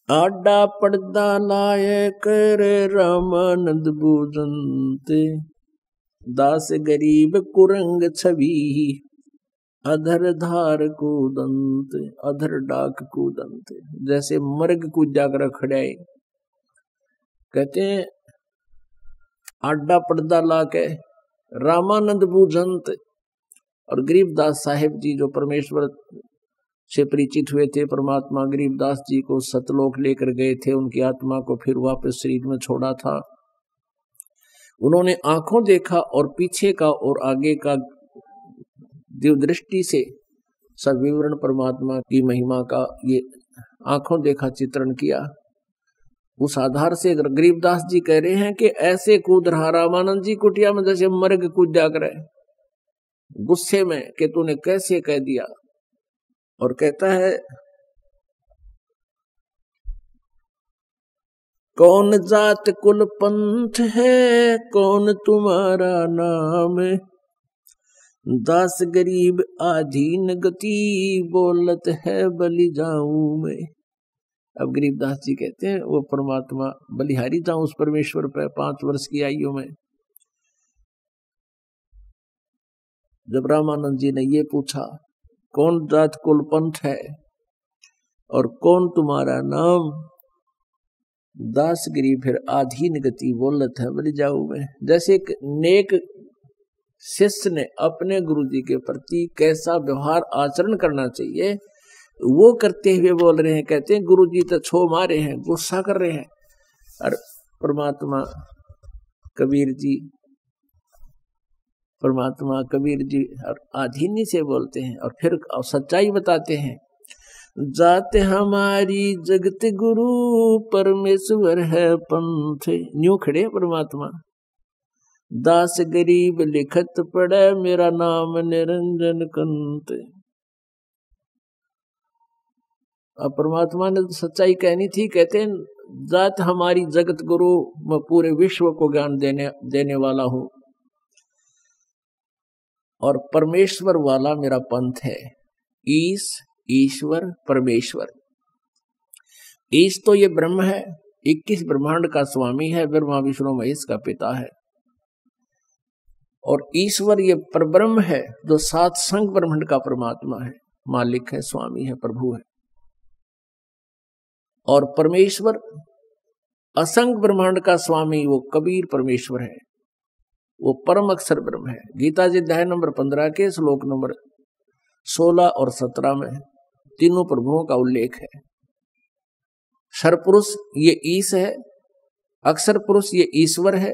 आडा पड़दा लाए कर रामानंद बूझंते, दास गरीब कुरंग छवि अधर धार कूदंत, अधर डाक कूदंत। जैसे मर्ग कूदा कर खड़े, कहते हैं आडा पर्दा ला के रामानंद बूझंत। और गरीबदास साहेब जी जो परमेश्वर से परिचित हुए थे, परमात्मा गरीबदास जी को सतलोक लेकर गए थे, उनकी आत्मा को फिर वापस शरीर में छोड़ा था। उन्होंने आंखों देखा और पीछे का और आगे का दिव्य दृष्टि से सब विवरण परमात्मा की महिमा का ये आंखों देखा चित्रण किया। उस आधार से गरीबदास जी कह रहे हैं कि ऐसे कूद रहा रामानंद जी कुटिया में जैसे मर्ग कूदा करे, गुस्से में कि तूने कैसे कह दिया। और कहता है कौन जात कुल पंथ है, कौन तुम्हारा नाम, दास गरीब आधीन गति, बोलत है बलि जाऊं मैं। अब गरीबदास जी कहते हैं वो परमात्मा बलिहारी जाऊं उस परमेश्वर पे 5 वर्ष की आयु में। जब रामानंद जी ने ये पूछा कौन जात कुल पंथ है और कौन तुम्हारा नाम, दास गरीब फिर आधीन गति, बोलत है बलि जाऊं मैं। जैसे एक नेक शिष्य ने अपने गुरु जी के प्रति कैसा व्यवहार आचरण करना चाहिए वो करते हुए बोल रहे हैं। कहते हैं गुरु जी तो छो मारे हैं, गुस्सा कर रहे हैं। और परमात्मा कबीर जी और आधीनी से बोलते हैं और फिर सच्चाई बताते हैं। जात हमारी जगत गुरु, परमेश्वर है पंथ। न्यू खड़े परमात्मा, दास गरीब लिखत पड़े, मेरा नाम निरंजन कंत। अब परमात्मा ने तो सच्चाई कहनी थी। कहते हैं जात हमारी जगत गुरु, मैं पूरे विश्व को ज्ञान देने वाला हूं और परमेश्वर वाला मेरा पंथ है। ईश, ईश्वर, परमेश्वर। ईश तो ये ब्रह्म है, 21 ब्रह्मांड का स्वामी है, ब्रह्मा विष्णु महेश का पिता है। और ईश्वर ये परब्रह्म है जो 7 संग ब्रह्मांड का परमात्मा है, मालिक है, स्वामी है, प्रभु है। और परमेश्वर असंग ब्रह्मांड का स्वामी वो कबीर परमेश्वर है, वो परम अक्षर ब्रह्म है। गीता जी अध्याय नंबर 15 के श्लोक नंबर 16 और 17 में तीनों प्रभुओं का उल्लेख है। सर्वपुरुष ये ईश है, अक्षर पुरुष ये ईश्वर है।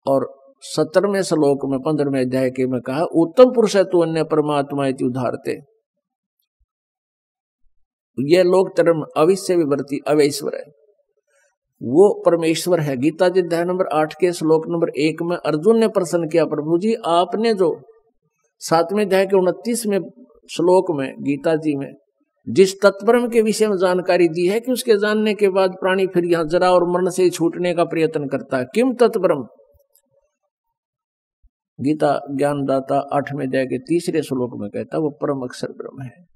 और 17वें श्लोक में 15वें अध्याय के में कहा उत्तम पुरुष है तू अन्य परमात्मा इति उदाहरते। यह लोक धर्म अविश्य विवर्ती अवैश्वर है, वो परमेश्वर है। गीता जी अध्याय नंबर 8 के श्लोक नंबर 1 में अर्जुन ने प्रश्न किया, प्रभु जी आपने जो 7वें अध्याय के 29वें श्लोक में गीता जी में जिस तत्ब्रह्म के विषय में जानकारी दी है कि उसके जानने के बाद प्राणी फिर यहां जरा और मरण से छूटने का प्रयत्न करता है, किम तत्ब्रह्म। गीता ज्ञानदाता 8वें अध्याय के 3रे श्लोक में कहता वो परम अक्षर ब्रह्म है।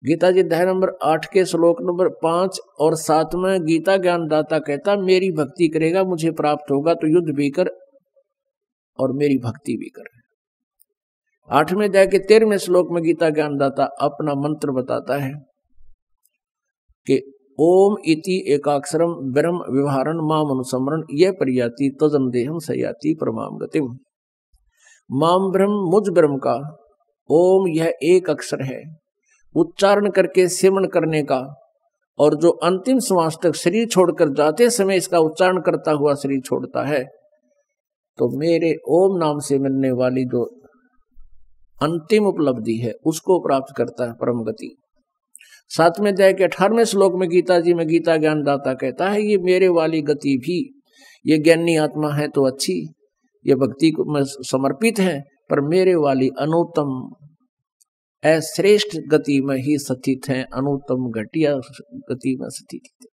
गीता जी अध्याय नंबर 8 के श्लोक नंबर 5 और 7 में गीता ज्ञानदाता कहता मेरी भक्ति करेगा मुझे प्राप्त होगा, तो युद्ध भी कर और मेरी भक्ति भी कर। 8वें अध्याय के 13वें श्लोक में गीता ज्ञानदाता अपना मंत्र बताता है कि ओम इति एकाक्षरम ब्रह्म व्यवहारण माम अनुसमरण यह परियाति तजम देहम सयाति परमाम गतिम। माम ब्रह्म मुझ ब्रह्म का ओम यह एक अक्षर है, उच्चारण करके सिमरण करने का, और जो अंतिम श्वास तक शरीर छोड़कर जाते समय इसका उच्चारण करता हुआ शरीर छोड़ता है, तो मेरे ओम नाम से मिलने वाली जो अंतिम उपलब्धि है उसको प्राप्त करता है परम गति। 7वें अध्याय के 18वें श्लोक में गीता जी में गीता ज्ञानदाता कहता है ये मेरे वाली गति भी, ये ज्ञानी आत्मा है तो अच्छी, ये भक्ति को में समर्पित है, पर मेरे वाली अनुत्तम श्रेष्ठ गति में ही स्थित है, अनुत्तम घटिया गति में स्थित है।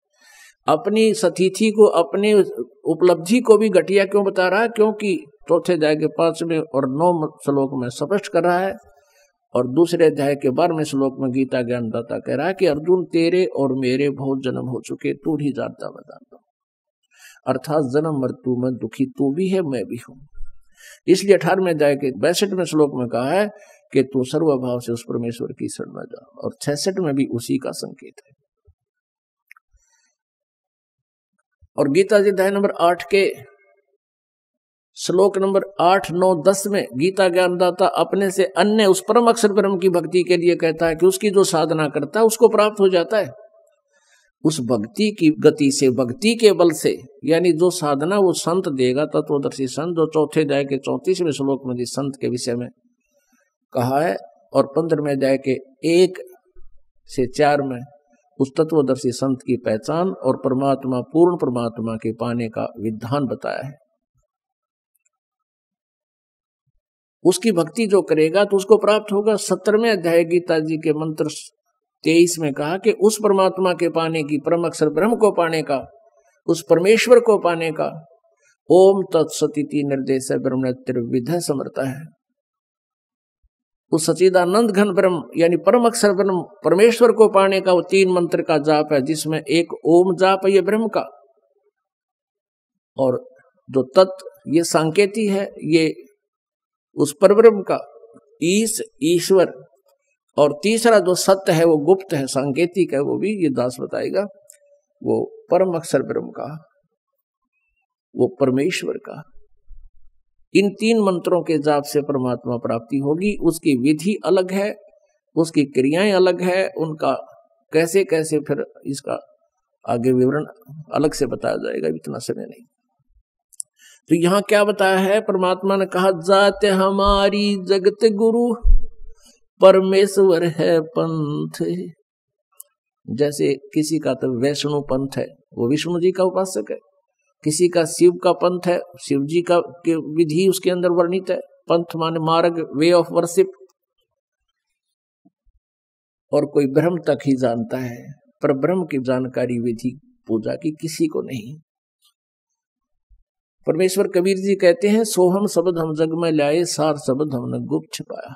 अपनी स्थिति को, अपनी उपलब्धि को भी घटिया क्यों बता रहा है? क्योंकि चौथे अध्याय के 5वें और 9वें श्लोक में स्पष्ट कर रहा है और दूसरे अध्याय के 12वें श्लोक में गीता ज्ञानदाता कह रहा है कि अर्जुन तेरे और मेरे बहुत जन्म हो चुके, तू ही जानता बता दो। अर्थात जन्म मृत्यु में दुखी तू भी है, मैं भी हूं। इसलिए 18वें अध्याय के 62वें श्लोक में कहा है कि तू सर्वभाव से उस परमेश्वर की शरण में जा, और 66 में भी उसी का संकेत है। और गीता जी अध्याय नंबर 8 के श्लोक नंबर 8, 9, 10 में गीता ज्ञानदाता अपने से अन्य उस परम अक्षर ब्रह्म की भक्ति के लिए कहता है कि उसकी जो साधना करता है उसको प्राप्त हो जाता है। उस भक्ति की गति से, भक्ति के बल से, यानी जो साधना वो संत देगा, तत्वदर्शी संत, जो चौथे अध्याय के 34वें श्लोक में जिस संत के विषय में कहा है, और 15वें अध्याय के 1 से 4 में उस तत्वदर्शी संत की पहचान और परमात्मा, पूर्ण परमात्मा के पाने का विधान बताया है। उसकी भक्ति जो करेगा तो उसको प्राप्त होगा। 17वें अध्याय गीता जी के मंत्र 23 में कहा कि उस परमात्मा के पाने की, परम अक्षर ब्रह्म को पाने का, उस परमेश्वर को पाने का ओम तत्सदिति निर्देश ब्रह्म त्रिविध समर्थ है। उस सच्चिदानंद घन ब्रह्म यानी परम अक्षर ब्रह्म परमेश्वर को पाने का वो 3 मंत्र का जाप है, जिसमें एक ओम जाप है ये ब्रह्म का, और जो तत्व ये सांकेती है ये उस परब्रह्म का, ईश्वर, और तीसरा जो सत्य है वो गुप्त है, सांकेतिक है, वो भी ये दास बताएगा, वो परम अक्षर ब्रह्म का, वो परमेश्वर का। इन 3 मंत्रों के जाप से परमात्मा प्राप्ति होगी। उसकी विधि अलग है, उसकी क्रियाएं अलग है, उनका कैसे कैसे फिर इसका आगे विवरण अलग से बताया जाएगा, इतना समय नहीं। तो यहाँ क्या बताया है, परमात्मा ने कहा जाते हमारी जगत गुरु परमेश्वर है पंथ। जैसे किसी का तो वैष्णु पंथ है, वो विष्णु जी का उपासक है, किसी का शिव का पंथ है, शिव जी का विधि उसके अंदर वर्णित है। पंथ माने मार्ग, वे ऑफ वर्शिप। और कोई ब्रह्म तक ही जानता है, पर ब्रह्म की जानकारी विधि पूजा की किसी को नहीं। परमेश्वर कबीर जी कहते हैं सोहम शब्द हम जग में लाए, सार शब्द हमने गुप्त छिपाया।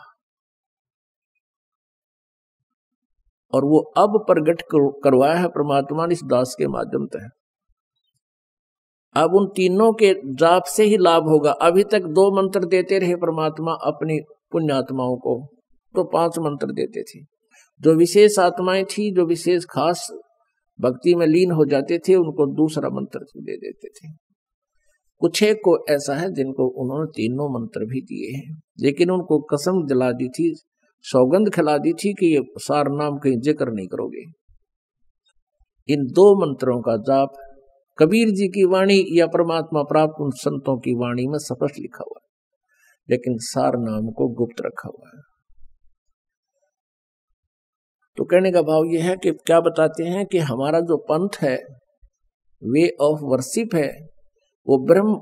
और वो अब प्रगट करवाया है परमात्मा ने इस दास के माध्यम से। अब उन तीनों के जाप से ही लाभ होगा। अभी तक 2 मंत्र देते रहे परमात्मा अपनी पुण्यात्माओं को, तो 5 मंत्र देते थे। जो विशेष आत्माएं थी, जो विशेष खास भक्ति में लीन हो जाते थे, उनको दूसरा मंत्र दे देते थे। कुछ एक को ऐसा है जिनको उन्होंने 3 मंत्र भी दिए हैं, लेकिन उनको कसम दिला दी थी, सौगंध खिला दी थी कि ये सार नाम कहीं जिक्र नहीं करोगे। इन 2 मंत्रों का जाप कबीर जी की वाणी या परमात्मा प्राप्त उन संतों की वाणी में स्पष्ट लिखा हुआ है, लेकिन सार नाम को गुप्त रखा हुआ है। तो कहने का भाव यह है कि क्या बताते हैं कि हमारा जो पंथ है, वे ऑफ वर्शिप है, वो ब्रह्म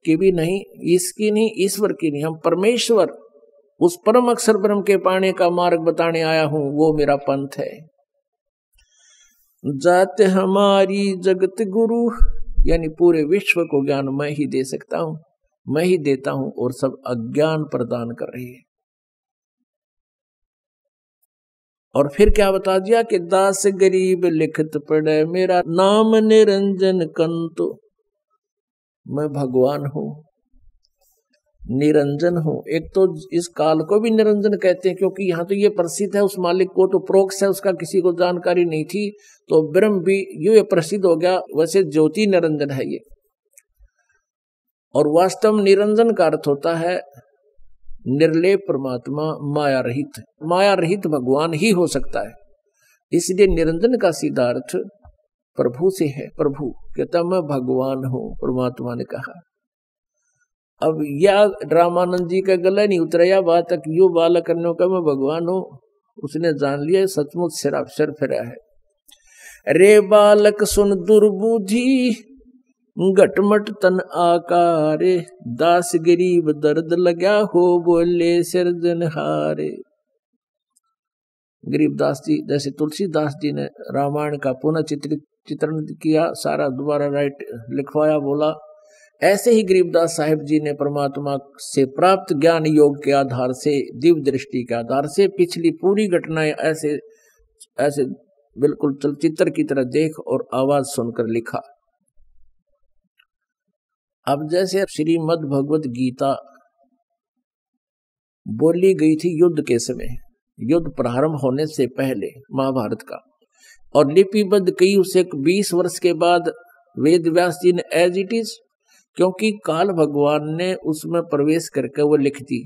की भी नहीं, इसकी नहीं, ईश्वर की नहीं, हम परमेश्वर उस परम अक्षर ब्रह्म के पाने का मार्ग बताने आया हूं, वो मेरा पंथ है। जाते हमारी जगत गुरु, यानी पूरे विश्व को ज्ञान मैं ही दे सकता हूं, मैं ही देता हूं, और सब अज्ञान प्रदान कर रही है। और फिर क्या बता दिया कि दास गरीब लिखत पढ़े, मेरा नाम निरंजन कंतो, मैं भगवान हूं, निरंजन हूं। एक तो इस काल को भी निरंजन कहते हैं, क्योंकि यहाँ तो ये प्रसिद्ध है, उस मालिक को तो प्रोक्ष है, उसका किसी को जानकारी नहीं थी, तो ब्रह्म भी ये प्रसिद्ध हो गया। वैसे ज्योति निरंजन है ये, और वास्तव में निरंजन का अर्थ होता है निर्लेप परमात्मा, माया रहित। माया रहित भगवान ही हो सकता है, इसलिए निरंजन का सीधा अर्थ प्रभु से है। प्रभु कहता मैं भगवान हूं, परमात्मा ने कहा। अब या रामानंद जी का गला नहीं उतरा, या बात तक यू बालक करने का मैं भगवान हूं, उसने जान लिया सचमुच सिर फिरा है। रे बालक सुन दुर्बुद्धि, घटमट तन आकारे, दास गरीब दर्द लगा हो, बोले सिरजनहारे। गरीबदास जी, जैसे तुलसीदास जी ने रामायण का पुनः चित्रण किया, सारा दोबारा लिखवाया, बोला ऐसे ही गरीबदास साहिब जी ने परमात्मा से प्राप्त ज्ञान योग के आधार से, दिव्य दृष्टि के आधार से पिछली पूरी घटनाएं ऐसे ऐसे बिल्कुल चलचित्र की तरह देख और आवाज सुनकर लिखा। अब जैसे श्रीमद् भगवत गीता बोली गई थी युद्ध के समय, युद्ध प्रारंभ होने से पहले महाभारत का, और लिपिबद्ध कई उसे 20 वर्ष के बाद वेद व्यास जी ने एज इट इज, क्योंकि काल भगवान ने उसमें प्रवेश करके वो लिख दी।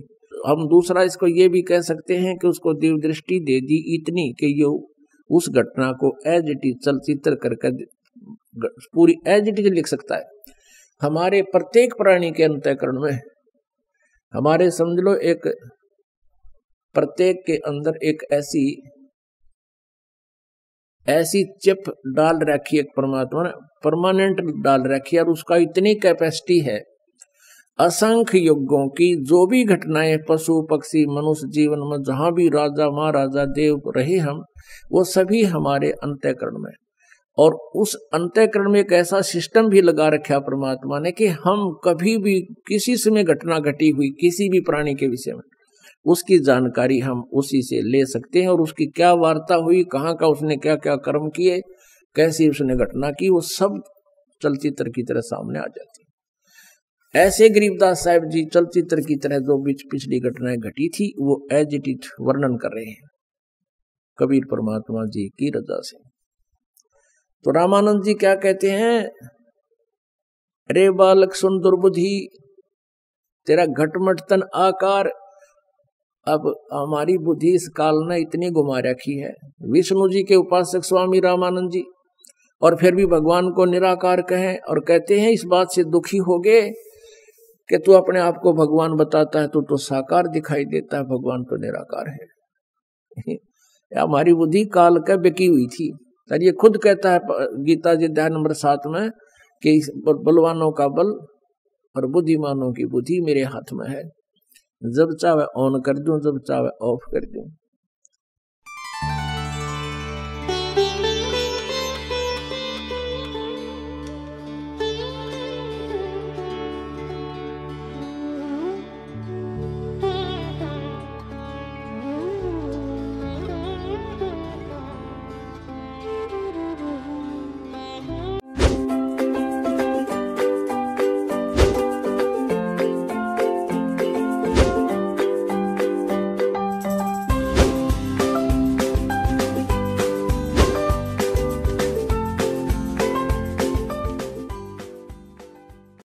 हम दूसरा इसको ये भी कह सकते हैं कि उसको दिव्य दृष्टि दे दी इतनी कि ये उस घटना को एज इट इज चलचित्र करके पूरी एज इट इज लिख सकता है। हमारे प्रत्येक प्राणी के अंतःकरण में, हमारे समझ लो एक प्रत्येक के अंदर एक ऐसी चिप डाल रखी है परमात्मा ने, परमानेंट डाल रखी है, और उसका इतनी कैपेसिटी है असंख्य युगों की जो भी घटनाएं पशु पक्षी मनुष्य जीवन में जहां भी राजा महाराजा देव रहे हम, वो सभी हमारे अंतःकरण में, और उस अंतःकरण में एक ऐसा सिस्टम भी लगा रखा परमात्मा ने कि हम कभी भी किसी समय घटना घटी हुई किसी भी प्राणी के विषय में उसकी जानकारी हम उसी से ले सकते हैं, और उसकी क्या वार्ता हुई, कहाँ का उसने क्या क्या कर्म किए, कैसी उसने घटना की, वो सब चलचित्र की तरह सामने आ जाती है। ऐसे गरीबदास साहिब जी चलचित्र की तरह जो पिछली घटनाएं घटी थी वो एज इट इज वर्णन कर रहे हैं कबीर परमात्मा जी की रजा से। तो रामानंद जी क्या कहते हैं, अरे बालक सुन दुर्बुद्धि, तेरा घटमट तन आकार। अब हमारी बुद्धि इस काल ने इतनी घुमा रखी है, विष्णु जी के उपासक स्वामी रामानंद जी, और फिर भी भगवान को निराकार कहें, और कहते हैं इस बात से दुखी हो गए कि तू अपने आप को भगवान बताता है, तू तो साकार दिखाई देता है, भगवान तो निराकार है। हमारी बुद्धि काल का बिकी हुई थी। और ये खुद कहता है गीता जी अध्याय नंबर 7 में कि बलवानों का बल और बुद्धिमानों की बुद्धि मेरे हाथ में है, जब चाहे ऑन कर दूं, जब चाहे ऑफ कर दूं।